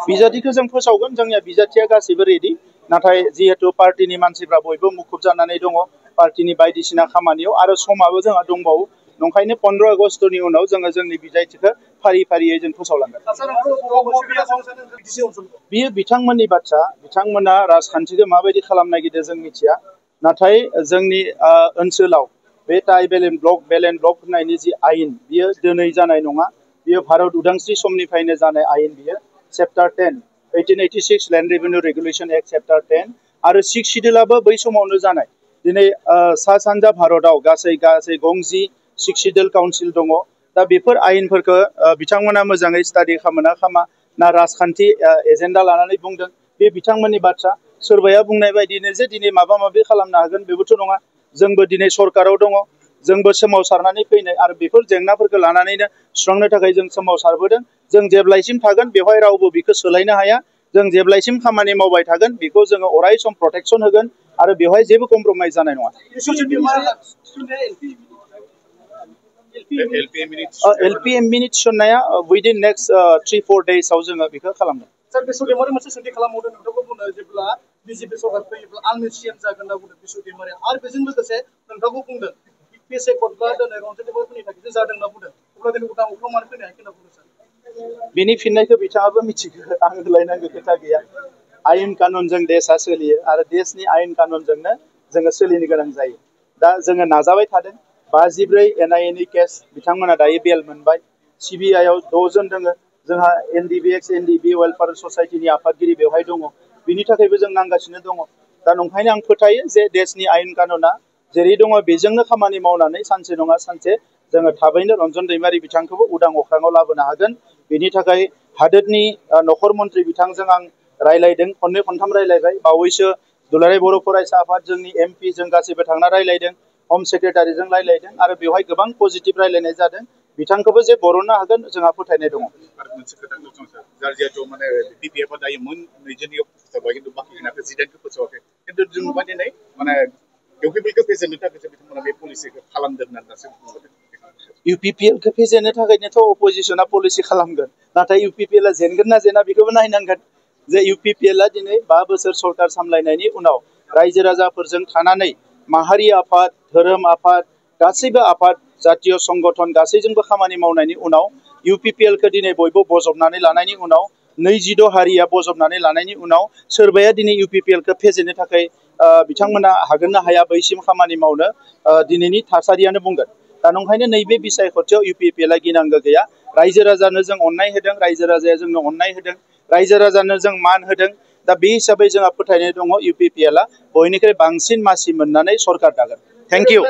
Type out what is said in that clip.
बिजाथिखौ जों फोसावगोन जोंनिया बिजाथिया गासैबो रेडि नाथाय जिहेतु पार्टीनि मानसिफ्रा बयबो मुखुब जानानै दङ पार्टीनि बायदिसिना खामानियाव आरो समाबो जोंहा दंबावो नंखायनो 15 आगस्टनि उनाव जोङो जोंनि बिजाथिखौ फारि फारियै जों फोसावलांगोन बियो बिथांमोननि बाथ्रा बिथांमोना राजखान्थिखौ माबायदि खालामनो नागिरदों जों मिथिया नाथाय जोंनि ओनसोलाव बे ट्राइबेल एन्ड ब्लक होननायनि जि आयेन बियो दिनै जानाय नङा बियो भारत उदांस्रि समनिफ्रायनो जानाय आयेन बियो chapter 10 1886 land revenue regulation act chapter 10 आरो 6 शिड्यूलाबो बै समावनो जानाय दिनै सा सानजा भारतआव गासै गंजि 6 शिड्यूल काउन्सिल दङ दा बेफोर आयेनफोरखौ बिथांमोना मोजाङै स्टाडि खालामा ना राजखान्थि एजेन्डा लानानै बुंदों बे बिथांमोननि बाथ्रा सोरबाया बुंनाय बायदिनो जे दिनै माबा माबि खालामनो हागोन बेबोथ' नङा जोंबो दिनै सरकाराव दङ जोंबो सोमावसारनानै फैनाय आरो बेफोर जेंनाफोरखौ लानानैनो सुस्रांनो थाखाय जों सोमावसारबोदों जों जेब्लायसिम थागोन बेवहाय रावबो बेखौ सोलायनो हाया जों जेब्लायसिम खामानि मावबाय थागोन बेखौ जोङो अराय सम प्रटेक्शन होगोन आरो बेवहाय जेबो कमप्रोमाइज जानाय नङा LPM थिसननाया within next 3-4 days आव जोङो बेखौ खालामगोन सर बिश्वदेमारि मोनसे सोंथि खालामबावदों नोंथांखौ बुंनो जेब्ला बीजेपी सरकार फैयोब्ला आंनो सीएम जागोन होनना बुंदों बिश्वदेमारि आरो बेजों लोगोसे नोंथांखौ बुंदों पेसे गदब्ला दिनै रन्जन देवफोरनि थाखाय जादों होनना बुंदों अब्ला दिनै उदां अख्रां मानो फैनो हायाखै होनना बुंदों सार बेनि फिननायखौ बिथाङाबो मिथिगौ आं होलायनांगौ खोथा गैया आयेन कानुनजों देशआ सोलियो आरो देशनि आयेन कानुनजोंनो जोङो सोलिनो गोनां जायो दा जोङो नाजाबाय थादों 54 NIA नि केस बिथांमोना दायो बेल मोनबाय CBI आव 6 जन दङ जोंहा NDBX NDB वेलफेयार ससाइटिनि आफादगिरि बेवहाय दङ बिनि थाखायबो जों नांगासिनो दङ दा नंखायनो आं फोथायो जे देशनि आयेन कानुना जेरै दङ बेजोंनो खामानि मावनानै सानसे नङा सानसे जोङो थाबैनो रन्जन दैमारि बिथांखौबो उदां अख्राङाव लाबोनो हागोन बेनि थाखाय हादोरनि नखर मन्त्रि बिथांजों आं रायलायदों खननै खनथाम रायलायबाय बावैसो दुलाराय बर' फरायसा आफाद जोंनि MP जों गासैबो थांना रायलायदों होम सेक्रेटारिजों रायलायदों आरो बेवहाय गोबां पजिटिभ रायलायनाय जादों बिथांखौबो जे बरननो हागोन जोंहा फोथायनाय दङ आरो मोनसे खोथा दं सार जार जिहेतु माने BPF आ दायो मोन 20 फोसावबाय खिन्थु बाखि गोनांखौ 18 फोसावाखै खिन्थु जों नुबाय दिनै माने इउपिपिएलखौ फेजेननो थाखाय बिथांमोना बे पलिसिखौ खालामदों होननानै दासो बुंदों UPPL खौ फेजेननो थाखायनोथ' अपोजिशना पलिसि खालामगोन नाथाय UPPL आ जेनगोन ना जेना बेखौबो नायनांगोन जे UPPL आ दिनै 5 बोसोर सरकार सामलायनायनि उनाव रायजो राजाफोरजों थानानै माहारि आफाद धोरोम आफाद गासैबो आफाद जातीय संगठन गासैजोंबो खामानि मावनायनि उनाव UPPL खौ दिनै बयबो बजबनानै लानायनि उनाव 26 हारिया बजबनानै लानायनि उनाव सोरबाया दिनै UPPL खौ फेजेननो थाखाय बिथांमोना हागोन ना हाया बैसिम खामानि मावनो दिनैनि थासारियानो बुंगोन दा नंखायनो नैबे बिसायख'थियाव UPPL आ गिनांगौ गैया रायजो राजानो जों अननाय होदों रायजो राजाया जोंनो अननाय होदों रायजो राजानो जों मान होदों दा बे हिसाबै जोंहा फोथायनाय दङ UPPL आ बयनिख्रुइ बांसिन मासि मोननानै सरकार दागोन थेंक इउ